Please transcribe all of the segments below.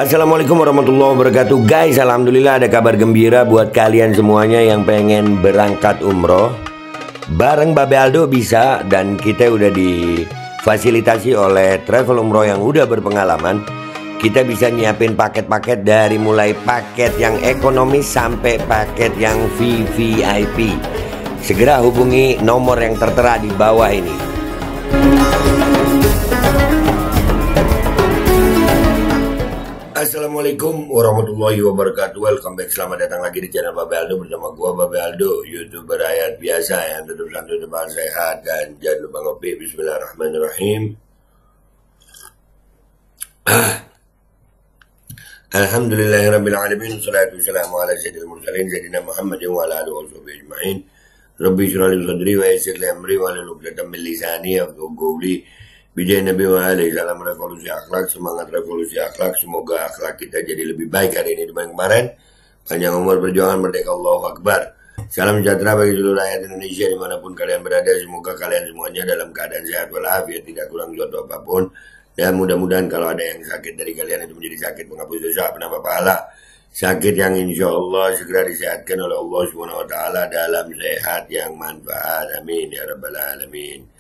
Assalamualaikum warahmatullahi wabarakatuh. Guys, alhamdulillah ada kabar gembira buat kalian semuanya yang pengen berangkat umroh. Bareng Babe Aldo bisa, dan kita udah difasilitasi oleh travel umroh yang udah berpengalaman. Kita bisa nyiapin paket-paket dari mulai paket yang ekonomis sampai paket yang VVIP. Segera hubungi nomor yang tertera di bawah ini. Assalamualaikum warahmatullahi wabarakatuh. Welcome back, selamat datang lagi di channel Babe Aldo bersama gua Babe Aldo, YouTuber rakyat biasa yang tetap santuy, tetap sehat, dan jangan lupa ngopi. Bismillahirrahmanirrahim. Alhamdulillahirabbil alamin, salatu wassalamu ala sayyidil mursalin sayyidina Muhammadin wa ala alihi washabihi ajmain. Rabbi shrah li sadri wa yassir li amri wa hlul 'uqdatam min lisani yafqahu qawli. Bijaya Nabi wa alaihi salam, revolusi akhlak, semangat revolusi akhlak. Semoga akhlak kita jadi lebih baik hari ini dibanding kemarin. Panjang umur, perjuangan, merdeka, Allahu Akbar. Salam sejahtera bagi seluruh rakyat Indonesia dimanapun kalian berada. Semoga kalian semuanya dalam keadaan sehat walafiat, tidak kurang suatu apapun. Dan mudah-mudahan kalau ada yang sakit dari kalian itu menjadi sakit penghapus dosa, penambah pahala. Sakit yang insya Allah segera disehatkan oleh Allah SWT dalam sehat yang manfaat. Amin ya rabbal alamin.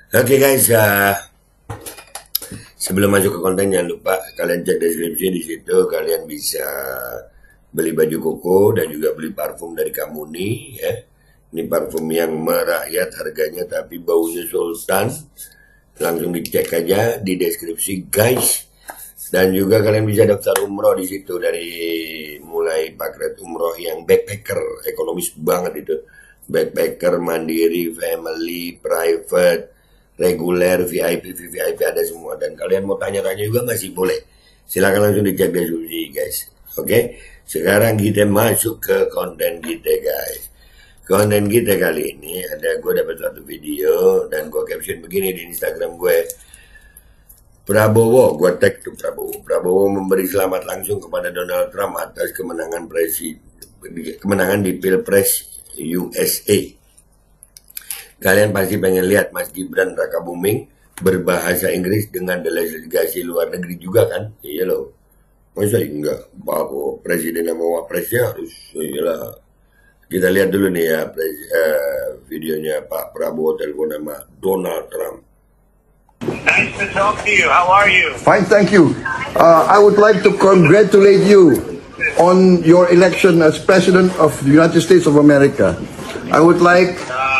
Oke guys, sebelum masuk ke konten jangan lupa kalian cek deskripsi, di situ kalian bisa beli baju koko dan juga beli parfum dari Kamuni ya. Ini parfum yang merakyat harganya tapi baunya sultan. Langsung dicek aja di deskripsi guys. Dan juga kalian bisa daftar umroh di situ, dari mulai paket umroh yang backpacker, ekonomis banget itu. Backpacker, mandiri, family, private, reguler, VIP, VVIP ada semua. Dan kalian mau tanya-tanya juga masih boleh. Silahkan langsung dicek deskripsi guys. Oke, sekarang kita masuk ke konten kita guys. Konten kita kali ini ada, gue dapat satu video dan gue caption begini di Instagram gue. Prabowo, gue tag tuh Prabowo. Prabowo memberi selamat langsung kepada Donald Trump atas kemenangan di Pilpres USA. Kalian pasti pengen lihat Mas Gibran Rakabuming berbahasa Inggris dengan delegasi luar negeri juga kan? Iya loh. Masa enggak? Bahwa presiden sama wapresnya harus, iyalah. Kita lihat dulu nih ya videonya Pak Prabowo telepon sama Donald Trump. Nice to talk to you. How are you? Fine, thank you. I would like to congratulate you on your election as President of the United States of America. I would like...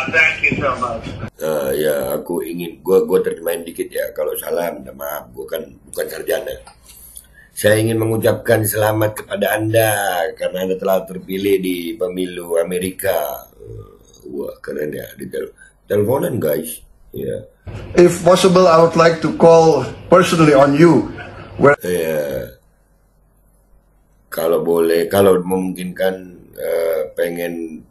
Thank you so much. Ya, aku ingin, gue terjemahin dikit ya. Kalau salah, minta maaf, bukan sarjana. Saya ingin mengucapkan selamat kepada Anda karena Anda telah terpilih di pemilu Amerika. Wah, keren ya. Di teleponan guys. Ya. If possible, I would like to call personally on you. Ya. Kalau boleh, kalau memungkinkan, pengen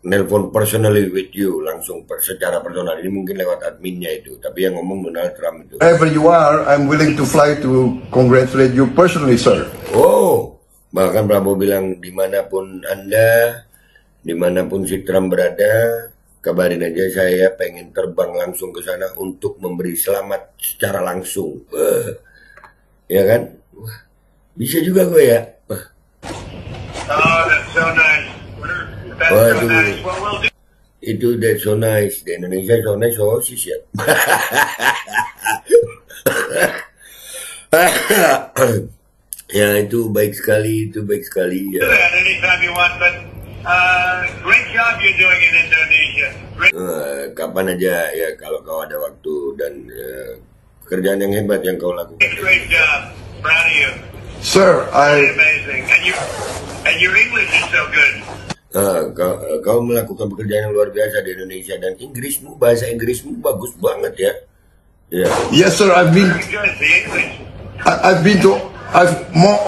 nelpon personally with you, langsung secara personal. Ini mungkin lewat adminnya itu, tapi yang ngomong Donald Trump itu. Wherever you are, I'm willing to fly to congratulate you personally, sir. Oh, bahkan Prabowo bilang dimanapun Anda, dimanapun si Trump berada, kabarin aja, saya pengen terbang langsung ke sana untuk memberi selamat secara langsung. Ya kan? Bisa juga gue ya. Oh, that's so nice. Waduh, What we'll do. itu that's so nice. Di Indonesia so nice, so sis ya. Ya, itu baik sekali, itu baik sekali ya. That anytime you want, but great job you're doing in Indonesia. Kapan aja ya, kalau kau ada waktu dan pekerjaan yang hebat yang kau lakukan. Great job. Proud of you. Sir, Amazing. And your English is so good. Kau melakukan pekerjaan yang luar biasa di Indonesia, dan Inggrismu, bahasa Inggrismu bagus banget ya. Ya. Yes, sir, Very good. The English.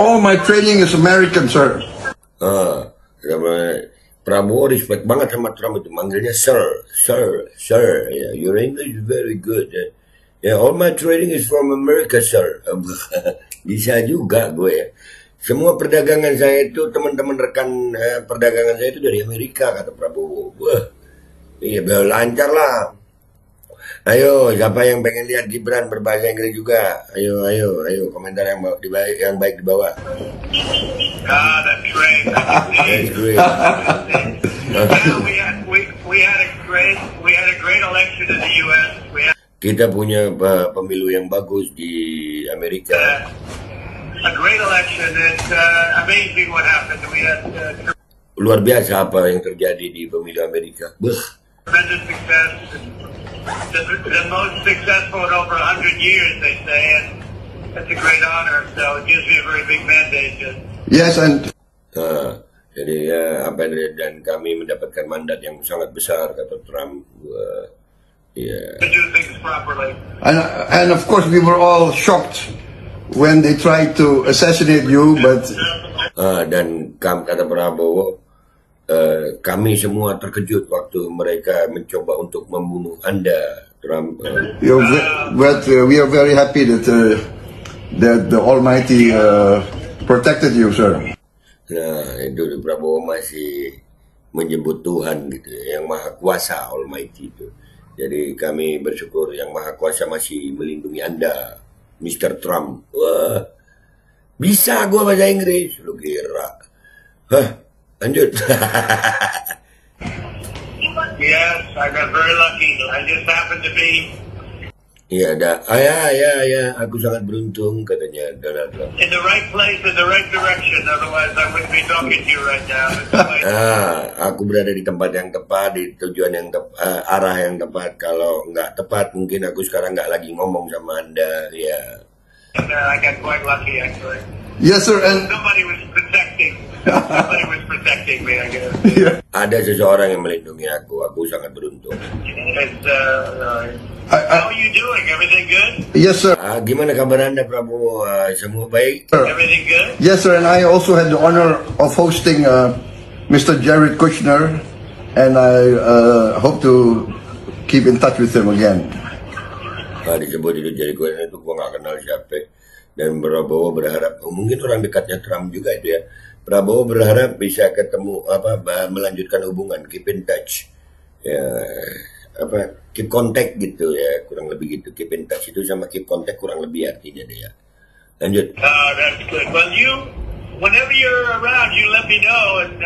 all my training is American, sir. Prabowo respect banget sama Trump itu, manggilnya sir. Ya, your English is very good. Ya, all my training is from America, sir. Bisa juga gue ya. Semua perdagangan saya itu, teman-teman rekan perdagangan saya itu dari Amerika, kata Prabowo. Wah, iya lancar lah. Ayo, siapa yang pengen lihat Gibran berbahasa Inggris juga? Ayo, komentar yang baik di bawah. Ah, that's great. That's great. Yeah, we had a great election in the U.S. We had Kita punya pemilu yang bagus di Amerika. a great election. It's amazing what happened. We had Luar biasa apa yang terjadi di pemilu Amerika. tremendous success. The most successful in over 100 years, they say, and that's a great honor. So it gives me a very big mandate to Yes, and Jadi ya dan kami mendapatkan mandat yang sangat besar kata Trump. do things properly. and of course we were all shocked when they tried to assassinate you, but Dan kata Prabowo, kami semua terkejut waktu mereka mencoba untuk membunuh Anda, Trump. we are very happy that the Almighty protected you, sir. Nah, itu Prabowo masih menyebut Tuhan gitu, yang Maha Kuasa, Almighty itu. Jadi kami bersyukur yang Maha Kuasa masih melindungi Anda, Mr. Trump. Wah, bisa gua bahasa Inggris, lu kira? Lanjut. Yes, I got very lucky. I just happened to be Iya, aku sangat beruntung katanya Donald Trump. in the right place in the right direction. Otherwise, I wouldn't be talking to you right now. Aku berada di tempat yang tepat, di tujuan yang tepat, arah yang tepat. Kalau nggak tepat, mungkin aku sekarang nggak lagi ngomong sama Anda. Ya. And, I got quite lucky, actually. Yes, sir, and Somebody was protecting me, I guess. Ada seseorang yang melindungi aku. Aku sangat beruntung. It's, how are you doing? Everything good? yes, sir. Gimana kabar Anda, Prabowo? Semua baik? Everything good? Yes, sir, and I also had the honor of hosting Mr. Jared Kushner, and I hope to keep in touch with him again. Disebut itu jadi gue itu gue nggak kenal siapa. Dan Prabowo berharap, mungkin orang dekatnya Trump juga itu ya. Prabowo berharap bisa ketemu melanjutkan hubungan, keep in touch, ya keep contact gitu ya, kurang lebih gitu. Keep in touch itu sama keep contact kurang lebih artinya deh ya. Lanjut. That's good. Well, whenever you're around, you let me know, and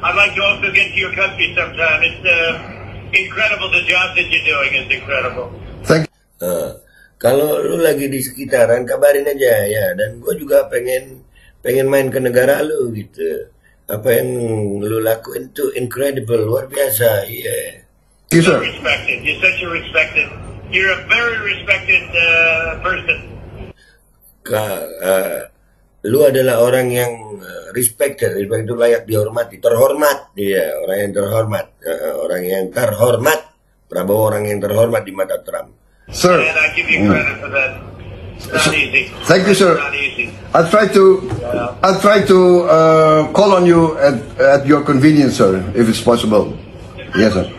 I'd like to also get to your country sometime. It's incredible. The job that you're doing is incredible. Thank Kalau lu lagi di sekitaran kabarin aja ya, dan gue juga pengen main ke negara lu gitu. Apa yang lu lakuin tuh incredible, luar biasa, yeah. you, sir. Respected. You're such a respected. You're a very respected person. Lu adalah orang yang respected itu layak dihormati, terhormat, dia orang yang terhormat, Prabowo orang yang terhormat di mata Trump. Sir, And I give you credit for that. It's not easy. thank you, sir. It's not easy. I'll try to call on you at your convenience, sir, if it's possible. Yes, sir.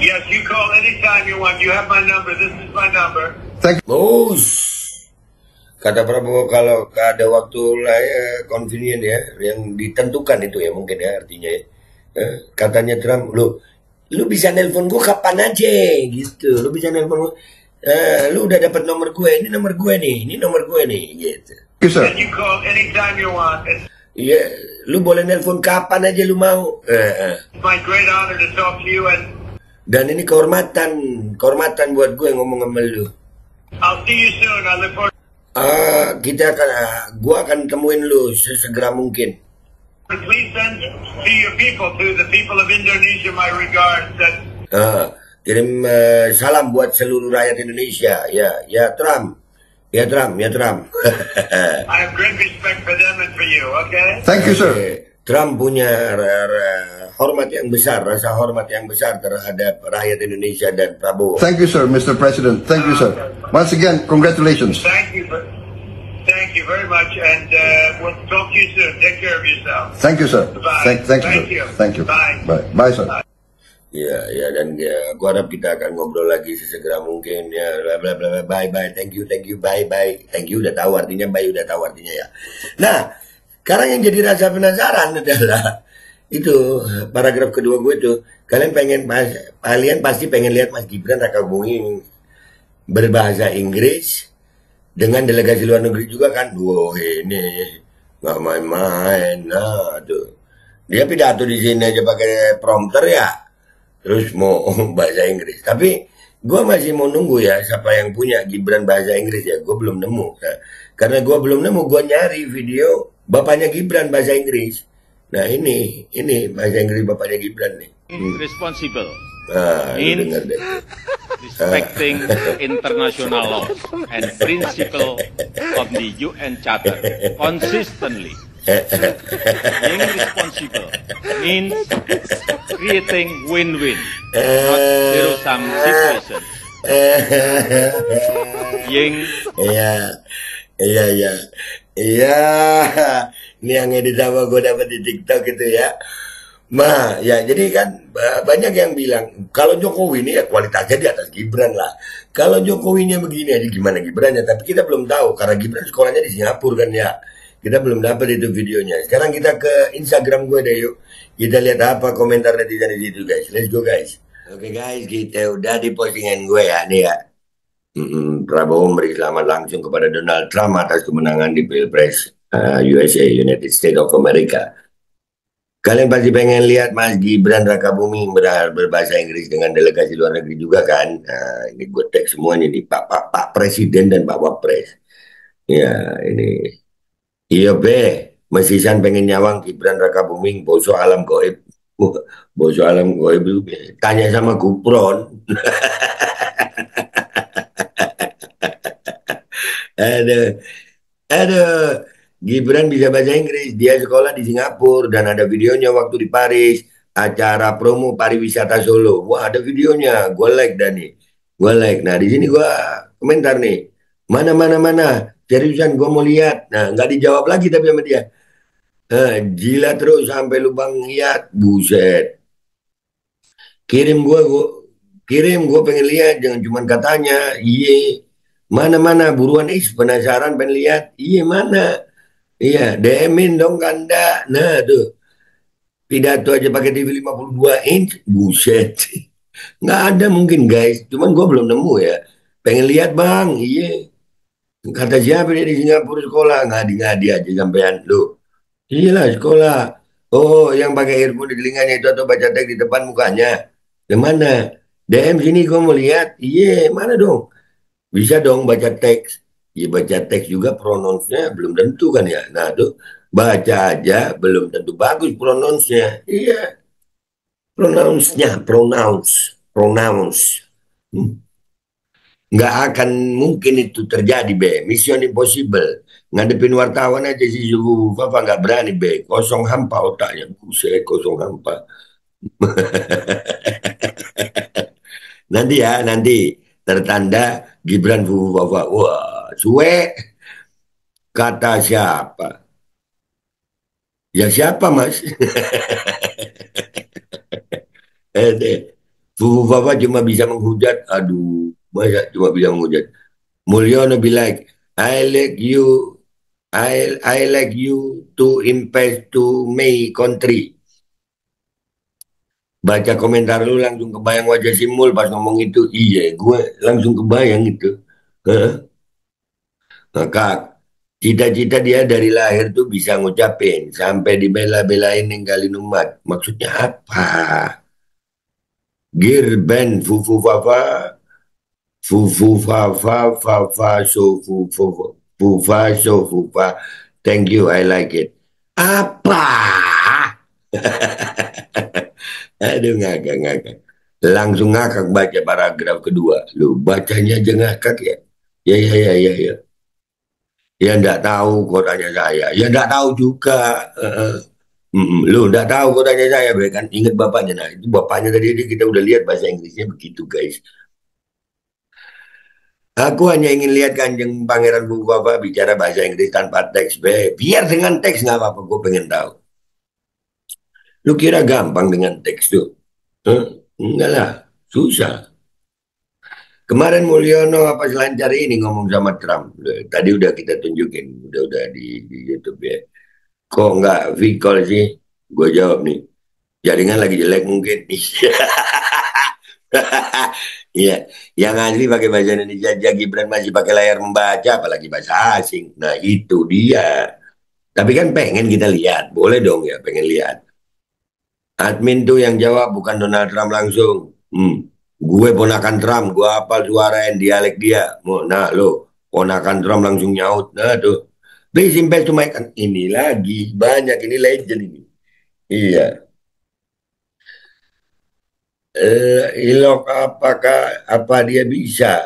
Yes, you call anytime you want. You have my number. This is my number. Thank Kata Prabowo kalau ada waktu convenient ya, yang ditentukan itu ya mungkin ya artinya ya. Katanya Trump, lu bisa nelpon gue kapan aja gitu. Lu bisa nelpon gue. Lu udah dapat nomor gue, ini nomor gue nih gitu. you, sir. And you call anytime you want. It's Iya, lu boleh nelpon kapan aja lu mau. my great honor to talk to you, and Dan ini kehormatan buat gue ngomong sama lu. I'll see you soon. I look forward Gua akan temuin lu sesegera mungkin. Please send to your people, to the people of Indonesia, my regards. That Kirim salam buat seluruh rakyat Indonesia. Ya Trump. I have great respect for them and for you. Okay. Thank you, sir. Trump punya rasa hormat yang besar terhadap rakyat Indonesia dan Prabowo. Thank you, sir, Mr. President. Thank you, sir. Once again, congratulations. Thank you very much, and we'll talk to you soon. Take care of yourself. Thank you, sir. Bye. Thank Thank you. you. Thank you. Bye. Bye, sir. Ya, dan gua harap kita akan ngobrol lagi sesegera mungkin ya. Bla bla bla. Bye. Thank you. Bye. Thank you udah tahu artinya, bye udah tahu artinya ya. Nah, sekarang yang jadi rasa penasaran adalah itu paragraf kedua gue tuh, kalian pasti pengen lihat Mas Gibran Rakabuming berbahasa Inggris dengan delegasi luar negeri juga kan. Wah ini nggak main-main. Nah tuh dia pidato di sini aja pakai prompter ya, terus mau bahasa Inggris. Tapi gue masih mau nunggu ya siapa yang punya Gibran bahasa Inggris ya. Gue belum nemu. Nah, karena gue belum nemu, gue nyari video bapaknya Gibran bahasa Inggris. Nah ini bahasa Inggris bapaknya Gibran nih. Responsible Lu means dengar deh. respecting international law and principle of the UN Charter consistently. Being responsible means creating win-win, not zero-sum situation. Being Iya, iya, iya, iya. Ini yang edit sama gue dapat di TikTok itu ya. Ya jadi kan banyak yang bilang kalau Jokowi ini ya kualitasnya di atas Gibran lah. Kalau Jokowinya begini aja gimana Gibrannya? Tapi kita belum tahu karena Gibran sekolahnya di Singapura kan ya. Kita belum dapat itu videonya. Sekarang kita ke Instagram gue deh yuk. Kita lihat apa komentar netizen di situ guys. Let's go guys. Oke guys, kita udah di postingan gue ya nih ya. Prabowo memberi selamat langsung kepada Donald Trump atas kemenangan di Pilpres USA, United States of America. Kalian pasti pengen lihat Mas Gibran Rakabuming berbahasa Inggris dengan delegasi luar negeri juga kan? Nah, ini gue tag semuanya nih Pak Presiden dan Pak Wapres. Ya ini, iya be, mesisan pengen nyawang Gibran Rakabuming boso alam goib. Boso alam goib itu tanya sama Gupron. Aduh, aduh. Gibran bisa bahasa Inggris, dia sekolah di Singapura dan ada videonya waktu di Paris, acara promo pariwisata Solo. Wah, ada videonya, gue like dan nih, gue like. Nah di sini gue komentar nih, mana, seriusan gue mau lihat. Nah nggak dijawab lagi tapi sama dia. Gila terus sampai lubang lihat, buset. Kirim gue pengen lihat, jangan cuma katanya, iye. Mana buruan penasaran pengen lihat, iye mana. Iya, DM-in dong Kanda. Nah tuh, pidato aja pakai TV 52 inch, buset. Nggak ada mungkin guys, cuman gue belum nemu ya. Pengen lihat bang, iya. Kata siapa dia di Singapura sekolah, ngadi-ngadi aja sampean lu. Iya lah sekolah. Oh, yang pakai earphone di telinganya itu atau baca teks di depan mukanya. Yang mana? DM sini gue mau lihat. Iya, mana dong? Bisa dong baca teks. Ya baca teks juga pronounce-nya belum tentu kan ya. Nah tuh baca aja belum tentu bagus pronounce-nya. Iya, pronounce. Hmm. Nggak akan mungkin itu terjadi, be. Mission impossible. Ngadepin wartawan aja si Zuhu Fafa nggak berani, be. Kosong hampa otaknya. Buset, kosong hampa. Nanti tertanda Gibran Fufu Fafa. Wah, suwe. Kata siapa? Ya siapa mas? Deh. Fufu Fafa cuma bisa menghujat. Aduh, masa cuma bisa menghujat. Mulyono be like, I like you, I like you to invest to my country. Baca komentar lu langsung kebayang wajah Simul pas ngomong itu. Iya, gue langsung kebayang itu. Hah? Maka cita-cita dia dari lahir tuh bisa ngucapin sampai dibela-belain ninggalin umat. Maksudnya apa? Girben fufu fafa fufu fafa fafa so fufu fufa so fufa. Thank you, I like it. Apa? Aduh ngakak. Langsung ngakak baca paragraf kedua. Lu bacanya aja ngakak ya. Ya. Ya enggak tahu kotanya saya. Ya enggak tahu juga. Lu enggak tahu kotanya saya, kan ingat bapaknya. Nah itu bapaknya tadi kita udah lihat bahasa Inggrisnya begitu guys. Aku hanya ingin lihat Kanjeng Pangeran Buku Bapa bicara bahasa Inggris tanpa teks, be. Biar dengan teks nggak apa-apa, gue pengen tahu. Lu kira gampang dengan teks tuh? Enggak lah, susah. Kemarin Mulyono apa selancar ini ngomong sama Trump. Tadi udah kita tunjukin, udah di YouTube ya. Kok nggak V-call sih? Gue jawab nih. Jaringan lagi jelek mungkin. Iya, yang asli pakai bahasa Indonesia aja, Gibran masih pakai layar membaca, apalagi bahasa asing. Nah itu dia. Tapi kan pengen kita lihat, boleh dong ya pengen lihat. Admin tuh yang jawab bukan Donald Trump langsung. Gue ponakan Trump, gue hafal suara yang dialek dia. Nah lo, ponakan Trump langsung nyaut. Nah tuh, please invest to my ini lagi banyak ini legend ini. Iya. Ilok apakah apa dia bisa?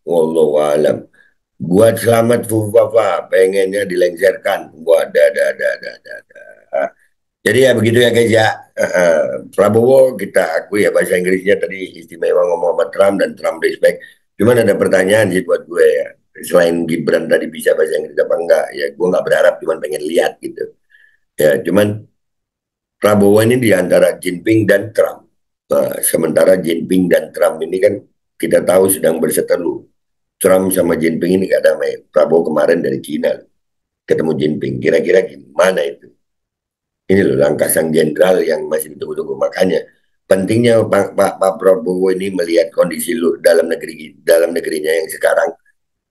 Wallahu alam. Buat selamat Fufafa, pengennya dilengsarkan. Buat ada. Jadi ya begitu ya guys ya. Prabowo kita akui ya bahasa Inggrisnya tadi istimewa ngomong sama Trump dan Trump respect. Cuman ada pertanyaan sih buat gue ya. Selain Gibran tadi bisa bahasa Inggris apa enggak ya, gue nggak berharap, cuman pengen lihat gitu. Ya cuman Prabowo ini di antara Jinping dan Trump. Nah, sementara Jinping dan Trump ini kan kita tahu sedang berseteru. Trump sama Jinping ini gak damai. Prabowo kemarin dari Cina ketemu Jinping. Kira-kira gimana itu? Ini loh langkah sang jenderal yang masih ditunggu-tunggu. Makanya pentingnya Pak Prabowo ini melihat kondisi dalam negerinya yang sekarang.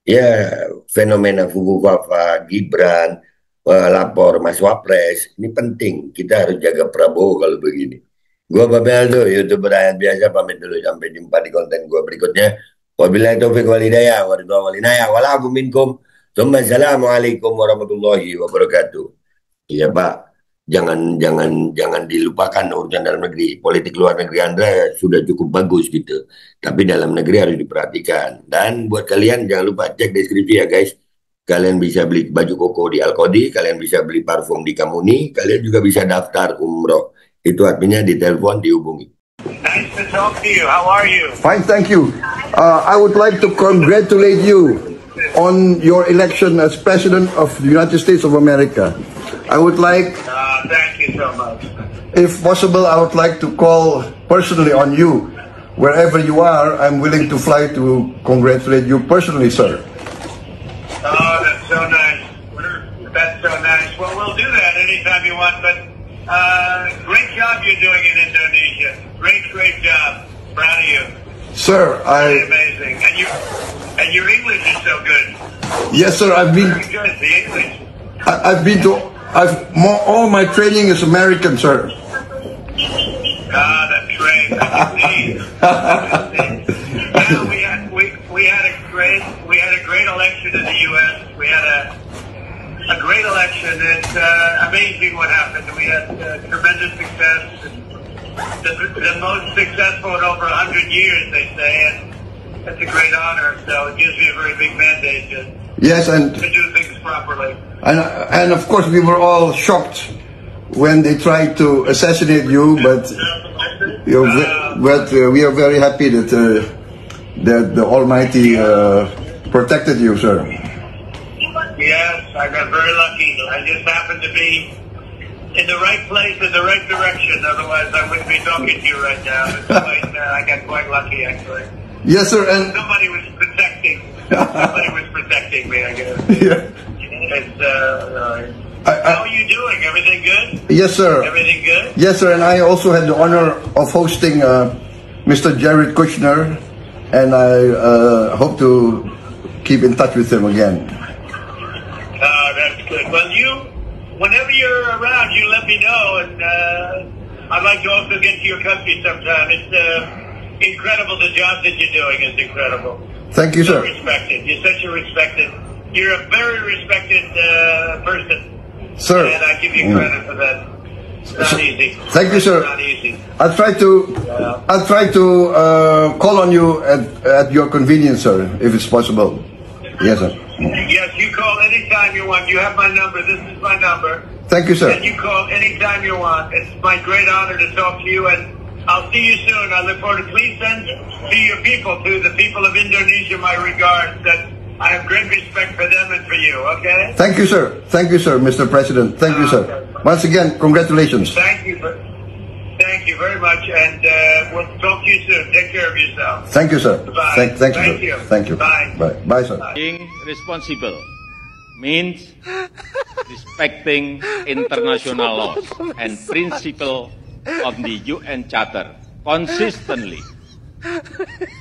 Ya fenomena Fufafa, Gibran, lapor Mas Wapres, ini penting. Kita harus jaga Prabowo kalau begini. Gua Babel tuh, YouTuber rakyat biasa, pamit dulu. Sampai jumpa di konten gua berikutnya. Wabillahi taufiq wal hidayah, waridwan wal inayah, walafu minkum. Assalamualaikum warahmatullahi wabarakatuh. Iya Pak, jangan dilupakan urusan dalam negeri. Politik luar negeri Anda sudah cukup bagus gitu. Tapi dalam negeri harus diperhatikan. Dan buat kalian jangan lupa cek deskripsi ya guys. Kalian bisa beli baju koko di Alkodi, kalian bisa beli parfum di Kamuni, kalian juga bisa daftar umroh. Itu artinya ditelepon, dihubungi. Nice to talk to you. How are you? Fine, thank you. I would like to congratulate you on your election as President of the United States of America. I would like, Thank you so much. if possible, I would like to call personally on you. Wherever you are, I'm willing to fly to congratulate you personally, sir. Oh, that's so nice. That's so nice. Well, we'll do that anytime you want, but great job you're doing in Indonesia. Great job. Proud of you. Sir, Really amazing. And your English is so good. yes, sir, Very good, the English. all my training is American, sir. That's great. Now we had a great election in the U.S. We had a great election. It's amazing what happened. We had tremendous success. The most successful in over 100 years, they say, and it's a great honor. So it gives me a very big mandate Yes, and to do things properly. of course we were all shocked when they tried to assassinate you, but we are very happy that the Almighty protected you, sir. Yes, I got very lucky. I just happened to be in the right place in the right direction. Otherwise, I wouldn't be talking to you right now. I got quite lucky, actually. Yes, sir, and Somebody was protecting me, I guess. yeah. It's, how are you doing? Everything good? Yes, sir. Everything good? Yes, sir, and I also had the honor of hosting Mr. Jared Kushner, and I hope to keep in touch with him again. That's good. Well, whenever you're around, you let me know, and I'd like to also get to your country sometime. It's incredible. The job that you're doing is incredible. Thank you, So sir. respected. You're a very respected person. Sir. And I give you credit for that. It's not easy. Thank you, sir. It's not easy. I'll try to call on you at your convenience, sir, if it's possible. Yes, sir. Yes, you call anytime you want. You have my number. This is my number. Thank you, sir. And you call anytime you want. It's my great honor to talk to you, and I'll see you soon. I look forward to. Please send to your people, to the people of Indonesia, my regards. That I have great respect for them and for you. Okay. Thank you, sir. Thank you, sir, Mr. President. Thank you, sir. Once again, congratulations. Thank you very much, and we'll talk to you soon. Take care of yourself. Thank you, sir. Bye. Thank you, Thank sir. you. Thank you. Bye. Bye, sir. Being responsible means respecting international laws and principle of the UN Charter consistently.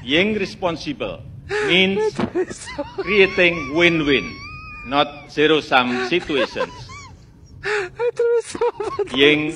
Being responsible means creating win-win, not zero-sum situations. Being